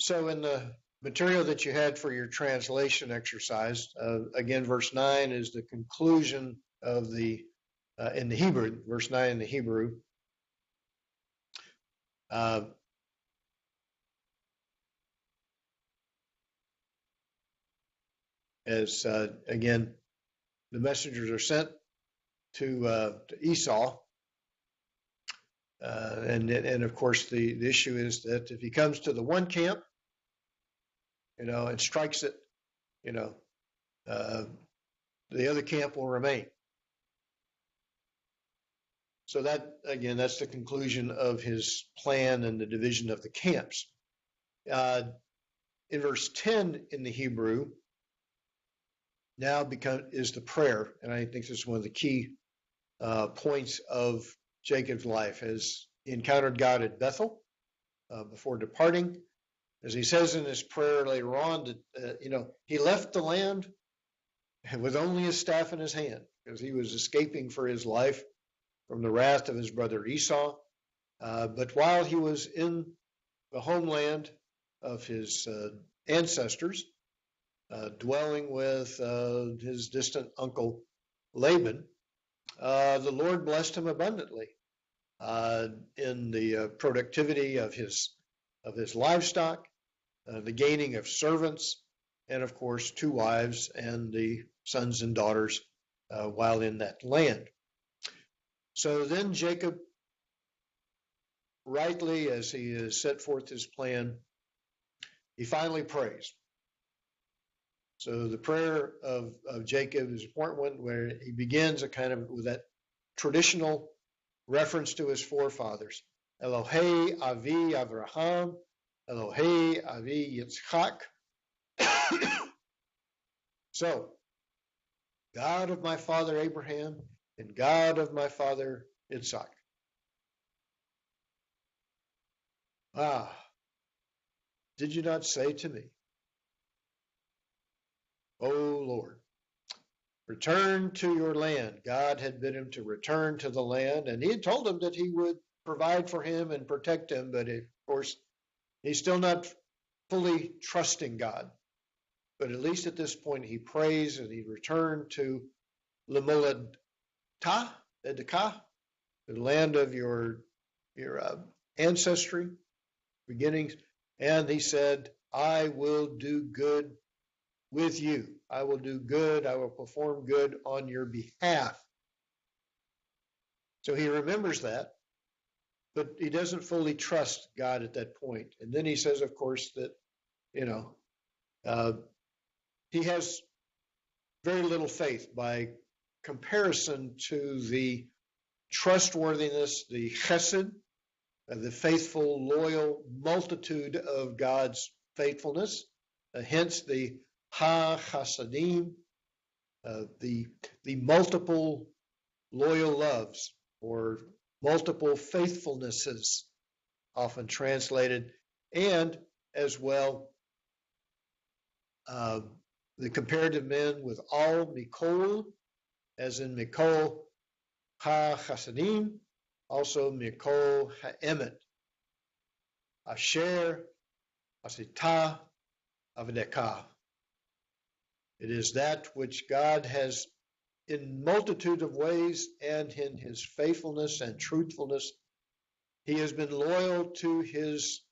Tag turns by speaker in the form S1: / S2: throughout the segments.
S1: So in the material that you had for your translation exercise, again, verse 9 is the conclusion of in the Hebrew, verse 9 in the Hebrew. As again, the messengers are sent to Esau. And of course, the issue is that if he comes to the one camp, and strikes it, the other camp will remain. So that, again, that's the conclusion of his plan and the division of the camps. In verse 10 in the Hebrew, now is the prayer, and I think this is one of the key points of Jacob's life, as he encountered God at Bethel before departing. As he says in his prayer later on, that he left the land with only his staff in his hand, because he was escaping for his life from the wrath of his brother Esau. But while he was in the homeland of his ancestors, dwelling with his distant uncle Laban, the Lord blessed him abundantly in the productivity of his livestock, the gaining of servants, and of course 2 wives and the sons and daughters while in that land. So then Jacob, rightly, as he has set forth his plan, he finally prays. So the prayer of Jacob is an important one, where he begins with that traditional reference to his forefathers. Elohei Avi Avraham, Elohei Avi Yitzchak. So, God of my father Abraham and God of my father Yitzchak. Did you not say to me, O Lord, return to your land? God had bid him to return to the land, and he had told him that he would provide for him and protect him, but of course, he's still not fully trusting God. But at least at this point, he prays and he returned to Lemolad Edekah, the land of your ancestry, beginnings, and he said, I will do good with you. I will do good. I will perform good on your behalf. So he remembers that, but he doesn't fully trust God at that point. And then he says, of course, that, he has very little faith by comparison to the trustworthiness, the chesed, the faithful, loyal multitude of God's faithfulness. Hence the ha-chasadim, the multiple loyal loves, or multiple faithfulnesses, often translated, and as well the comparative men with all mikol, as in mikol ha-chasadim, also mikol ha-emet, asher, asita, avdekah. It is that which God has, in multitude of ways and in his faithfulness and truthfulness, he has been loyal to his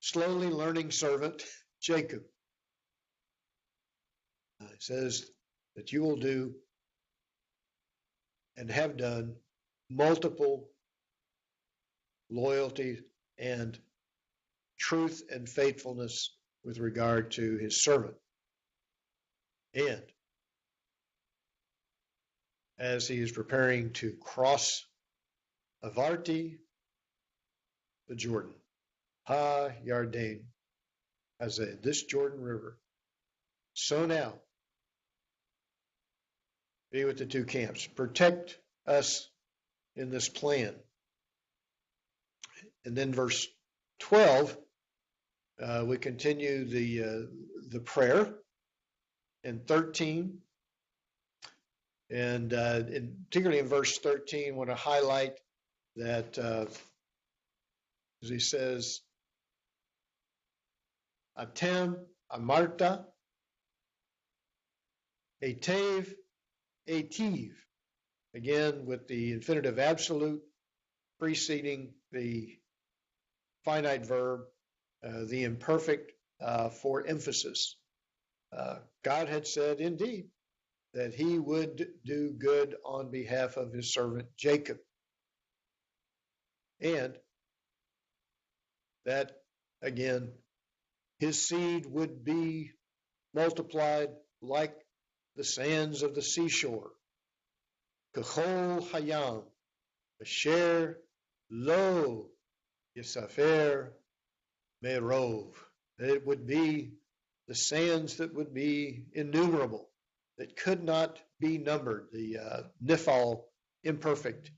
S1: slowly learning servant, Jacob. It says that you will do and have done multiple loyalty and truth and faithfulness with regard to his servant. And as he is preparing to cross Avarti, the Jordan, Ha Yarden, this Jordan River. So now, be with the 2 camps. Protect us in this plan. And then verse 12, we continue the prayer. In 13, and particularly in verse 13, I want to highlight that, as he says, Atem, Amarta, Etev, Etiv. Again, with the infinitive absolute preceding the finite verb, the imperfect for emphasis. God had said, indeed, that he would do good on behalf of his servant Jacob. And that, again, his seed would be multiplied like the sands of the seashore. Kachol hayam, asher lo yisafer merov. It would be the sands that would be innumerable, that could not be numbered. The nifal, imperfect,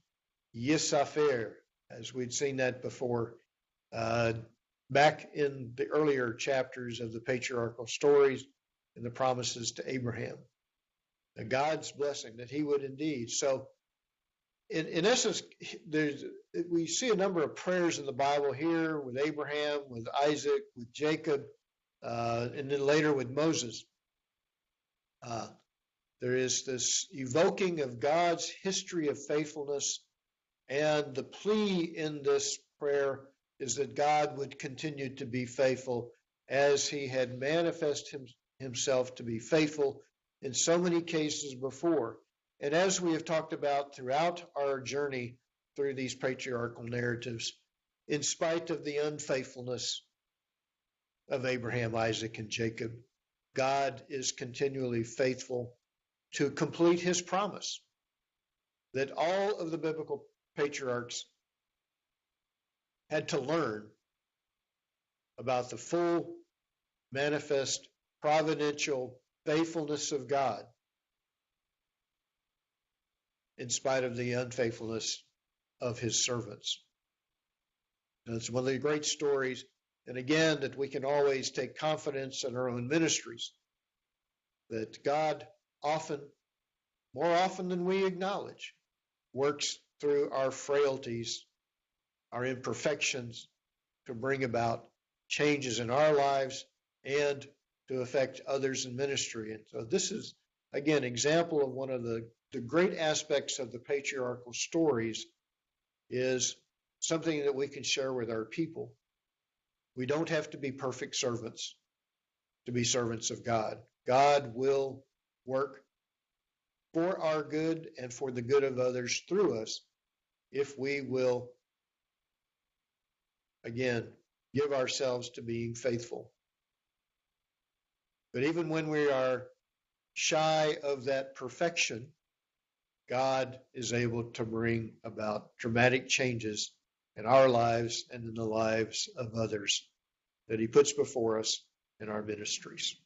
S1: yisafer, as we'd seen that before, back in the earlier chapters of the patriarchal stories and the promises to Abraham. God's blessing that he would indeed. So in essence, we see a number of prayers in the Bible here with Abraham, with Isaac, with Jacob, and then later with Moses. There is this evoking of God's history of faithfulness, and the plea in this prayer is that God would continue to be faithful as he had manifested himself to be faithful in so many cases before. And as we have talked about throughout our journey through these patriarchal narratives, in spite of the unfaithfulness of Abraham, Isaac, and Jacob, God is continually faithful to complete his promise that all of the biblical patriarchs had to learn about the full, manifest, providential faithfulness of God in spite of the unfaithfulness of his servants. And it's one of the great stories, and again, that we can always take confidence in our own ministries, that God often, more often than we acknowledge, works through our frailties, our imperfections, to bring about changes in our lives and to affect others in ministry. And so this is, again, example of one of the great aspects of the patriarchal stories is something that we can share with our people. We don't have to be perfect servants to be servants of God. God will work for our good and for the good of others through us if we will, again, give ourselves to being faithful. But even when we are shy of that perfection, God is able to bring about dramatic changes in our lives and in the lives of others that he puts before us in our ministries.